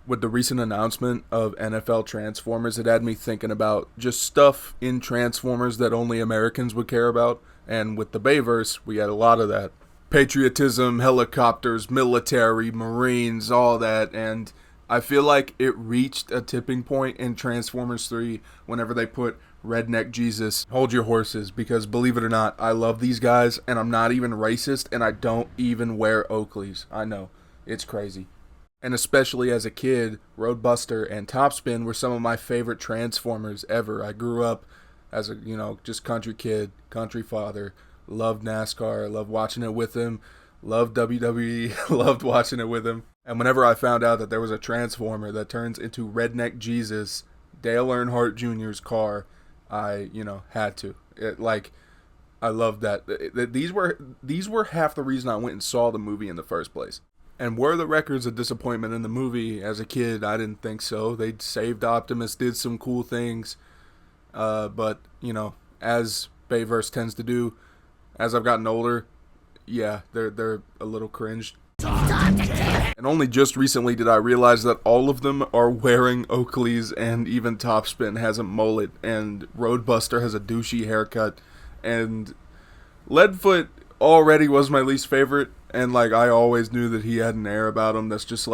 With the recent announcement of NFL Transformers, it had me thinking about just stuff in Transformers that only Americans would care about. And with the Bayverse, we had a lot of that. Patriotism, helicopters, military, Marines, all that. And I feel like it reached a tipping point in Transformers 3 whenever they put Redneck Jesus. Hold your horses, because believe it or not, I love these guys, and I'm not even racist, and I don't even wear Oakleys. I know. It's crazy. And especially as a kid, Roadbuster and Topspin were some of my favorite Transformers ever. I grew up as a, just country kid, country father, loved NASCAR, loved watching it with him, loved WWE, loved watching it with him. And whenever I found out that there was a Transformer that turns into Redneck Jesus, Dale Earnhardt Jr.'s car, I, had to. I loved that. These were half the reason I went and saw the movie in the first place. And were the records of disappointment in the movie? As a kid, I didn't think so. They saved Optimus, did some cool things. But, as Bayverse tends to do, as I've gotten older, yeah, they're a little cringed. And only just recently did I realize that all of them are wearing Oakleys, and even Topspin has a mullet, and Roadbuster has a douchey haircut, and Leadfoot already was my least favorite. And, I always knew that he had an air about him that's just,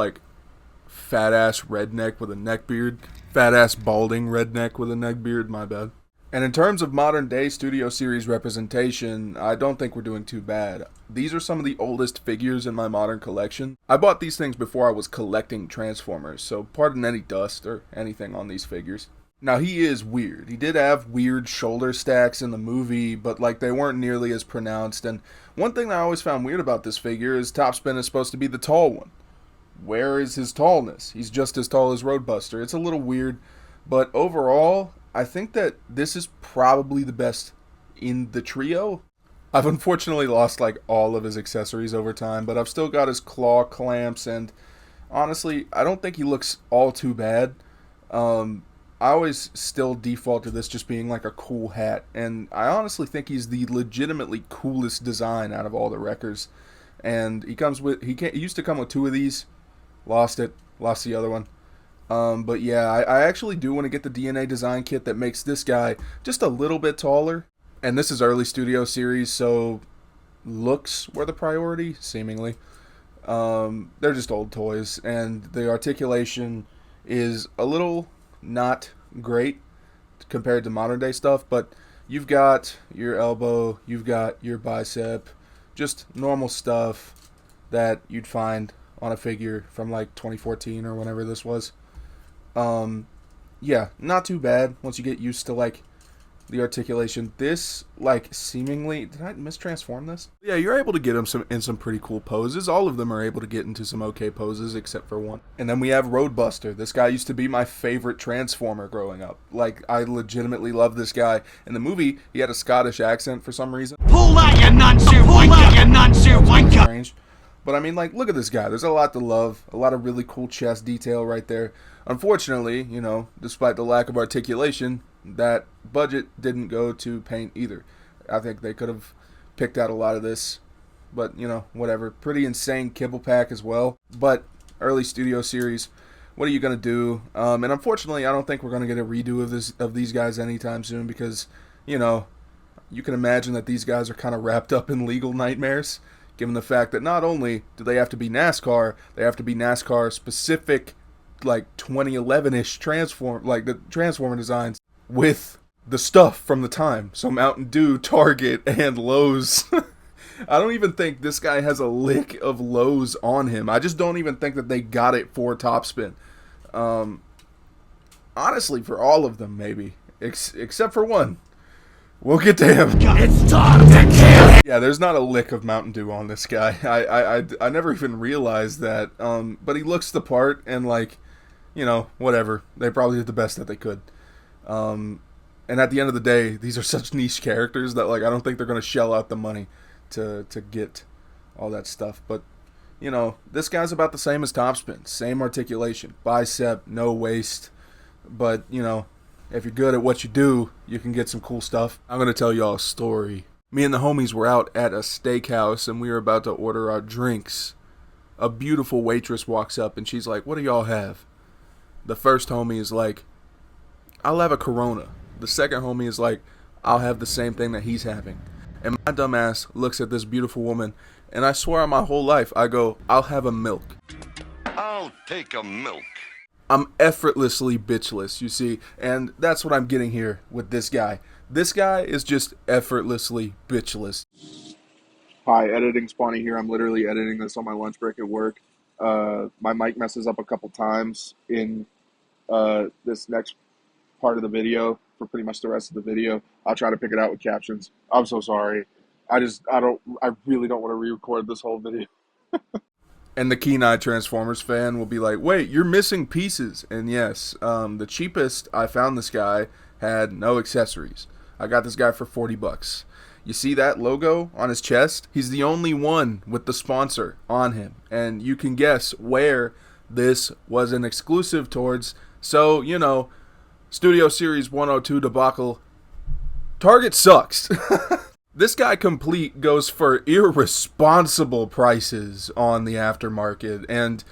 fat-ass redneck with a neckbeard. Fat-ass balding redneck with a neckbeard, my bad. And in terms of modern-day Studio Series representation, I don't think we're doing too bad. These are some of the oldest figures in my modern collection. I bought these things before I was collecting Transformers, so pardon any dust or anything on these figures. Now, he is weird. He did have weird shoulder stacks in the movie, but, they weren't nearly as pronounced. And one thing that I always found weird about this figure is Topspin is supposed to be the tall one. Where is his tallness? He's just as tall as Roadbuster. It's a little weird, but overall, I think that this is probably the best in the trio. I've unfortunately lost, all of his accessories over time, but I've still got his claw clamps, and honestly, I don't think he looks all too bad. I always still default to this just being a cool hat, and I honestly think he's the legitimately coolest design out of all the wreckers. And he used to come with 2 of these, lost the other one. But yeah, I actually do want to get the DNA design kit that makes this guy just a little bit taller. And this is early Studio Series, so looks were the priority, seemingly. They're just old toys, and the articulation is a little not great compared to modern day stuff, but you've got your elbow, you've got your bicep, just normal stuff that you'd find on a figure from 2014 or whenever this was. Yeah, not too bad once you get used to the articulation. This seemingly, did I mistransform this? Yeah, you're able to get him in some pretty cool poses. All of them are able to get into some okay poses except for one. And then we have Roadbuster. This guy used to be my favorite Transformer growing up. I legitimately love this guy. In the movie, he had a Scottish accent for some reason. Pull out your nunsu wanker! Strange. But I mean, look at this guy. There's a lot to love. A lot of really cool chest detail right there. Unfortunately, despite the lack of articulation, that budget didn't go to paint either. I think they could have picked out a lot of this, but whatever. Pretty insane kibble pack as well. But early Studio Series, what are you gonna do? And unfortunately, I don't think we're gonna get a redo of these guys anytime soon, because you can imagine that these guys are kind of wrapped up in legal nightmares, given the fact that not only do they have to be NASCAR, they have to be NASCAR specific, 2011-ish the Transformer designs, with the stuff from the time. So Mountain Dew, Target, and Lowe's. I don't even think this guy has a lick of Lowe's on him. I just don't even think that they got it for Topspin. Honestly, for all of them, maybe. Except for one. We'll get to him. It's time to kill! Yeah, there's not a lick of Mountain Dew on this guy. I never even realized that. But he looks the part, and whatever. They probably did the best that they could. And at the end of the day, these are such niche characters that I don't think they're going to shell out the money to get all that stuff. But this guy's about the same as Topspin. Same articulation, bicep, no waist. But if you're good at what you do, you can get some cool stuff. I'm going to tell y'all a story. Me and the homies were out at a steakhouse, and we were about to order our drinks. A beautiful waitress walks up, and she's like, "What do y'all have?" The first homie is like, I'll have a Corona. The second homie is like, I'll have the same thing that he's having. And my dumb ass looks at this beautiful woman, and I swear on my whole life, I go, I'll have a milk. I'll take a milk. I'm effortlessly bitchless, you see, and that's what I'm getting here with this guy. This guy is just effortlessly bitchless. Hi, editing Spawny here. I'm literally editing this on my lunch break at work. My mic messes up a couple times in this next part of the video for pretty much the rest of the video. I'll try to pick it out with captions. I'm so sorry. I really don't want to re-record this whole video. And the Kenai Transformers fan will be like, wait, you're missing pieces. And yes, the cheapest I found this guy had no accessories. I got this guy for $40. You see that logo on his chest? He's the only one with the sponsor on him. And you can guess where this was an exclusive towards. So, you know, Studio Series 102 debacle. Target sucks. This guy complete goes for irresponsible prices on the aftermarket, and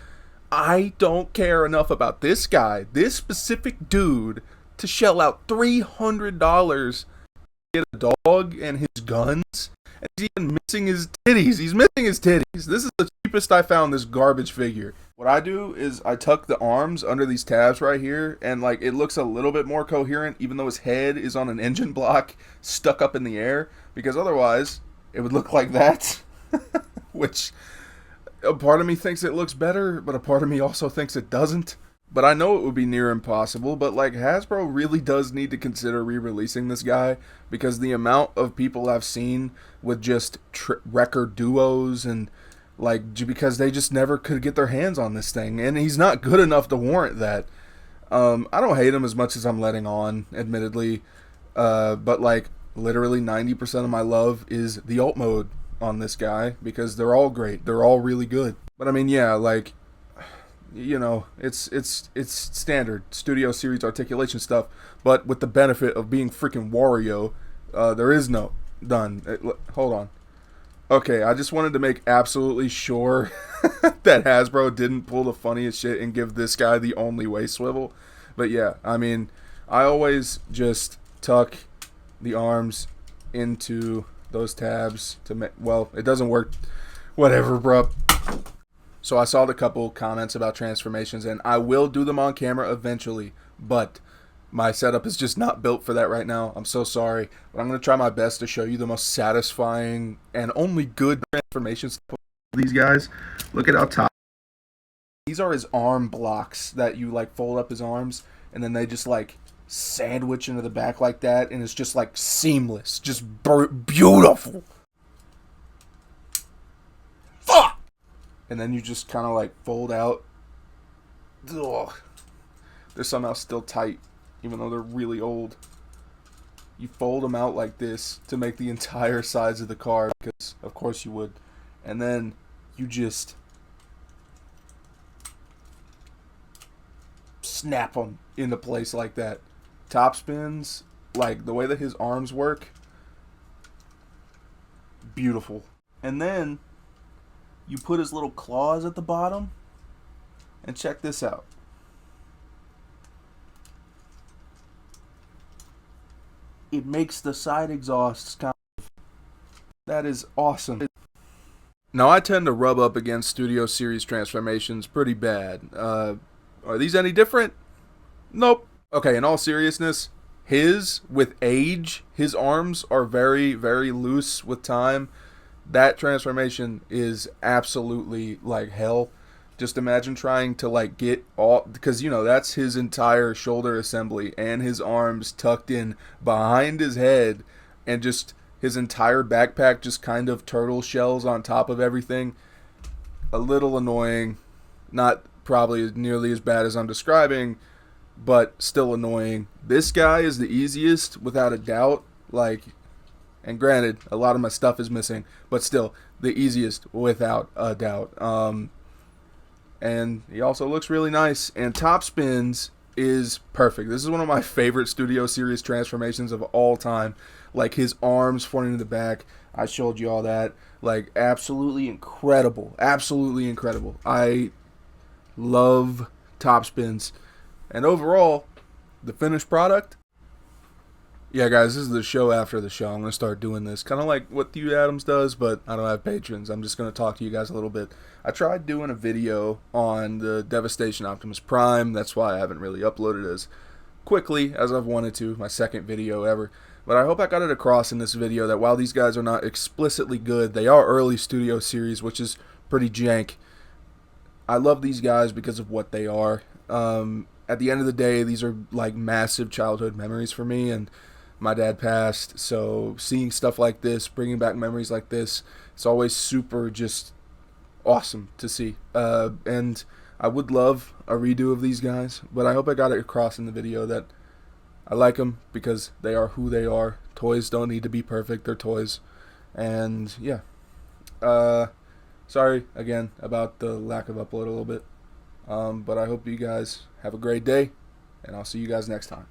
I don't care enough about this guy, this specific dude, to shell out $300 to get a dog and his guns, and he's even missing his titties. He's missing his titties. This is the cheapest I found this garbage figure. What I do is I tuck the arms under these tabs right here, and like it looks a little bit more coherent, even though his head is on an engine block stuck up in the air, because otherwise it would look like that. Which a part of me thinks it looks better, but a part of me also thinks it doesn't. But I know it would be near impossible, but like Hasbro really does need to consider re-releasing this guy, because the amount of people I've seen with just record duos and like because they just never could get their hands on this thing, and he's not good enough to warrant that. I don't hate him as much as I'm letting on, admittedly, but like literally 90% of my love is the alt mode on this guy, because they're all great, they're all really good. But I mean, yeah, like, you know, it's standard Studio Series articulation stuff, but with the benefit of being freaking Wario. There is no done. Hold on. Okay, I just wanted to make absolutely sure that Hasbro didn't pull the funniest shit and give this guy the only way swivel. But yeah, I mean, I always just tuck the arms into those tabs to make, well, it doesn't work. Whatever, bro. So I saw the couple comments about transformations, and I will do them on camera eventually, but my setup is just not built for that right now. I'm so sorry, but I'm going to try my best to show you the most satisfying and only good transformations of these guys. Look at how top. These are his arm blocks that you like fold up his arms, and then they just like sandwich into the back like that, and it's just like seamless, just beautiful. Fuck! And then you just kind of like fold out. Ugh. They're somehow still tight, even though they're really old. You fold them out like this to make the entire sides of the car, because of course you would. And then you just snap them into place like that. Top spins, like the way that his arms work, beautiful. And then you put his little claws at the bottom, and check this out. It makes the side exhausts kind of, that is awesome. Now I tend to rub up against Studio Series transformations pretty bad. Are these any different? Nope. Okay, in all seriousness, with age, his arms are very, very loose with time. That transformation is absolutely like hell. Just imagine trying to like get all, because you know that's his entire shoulder assembly and his arms tucked in behind his head, and just his entire backpack just kind of turtle shells on top of everything. A little annoying, not probably nearly as bad as I'm describing, but still annoying. This guy is the easiest without a doubt. Like, and granted, a lot of my stuff is missing, but still the easiest without a doubt. And he also looks really nice, and top spins is perfect. This is one of my favorite Studio Series transformations of all time. Like his arms pointing to the back, I showed you all that. Like absolutely incredible, absolutely incredible. I love top spins. And overall, the finished product. Yeah, guys, this is the show after the show. I'm going to start doing this. Kind of like what Theo Adams does, but I don't have patrons. I'm just going to talk to you guys a little bit. I tried doing a video on the Devastation Optimus Prime. That's why I haven't really uploaded as quickly as I've wanted to. My second video ever. But I hope I got it across in this video that while these guys are not explicitly good, they are early studio series, which is pretty jank. I love these guys because of what they are. At the end of the day, these are like massive childhood memories for me, and my dad passed, so seeing stuff like this, bringing back memories like this, it's always super just awesome to see. And I would love a redo of these guys, but I hope I got it across in the video that I like them because they are who they are. Toys don't need to be perfect, they're toys. And yeah, sorry again about the lack of upload a little bit, but I hope you guys have a great day, and I'll see you guys next time.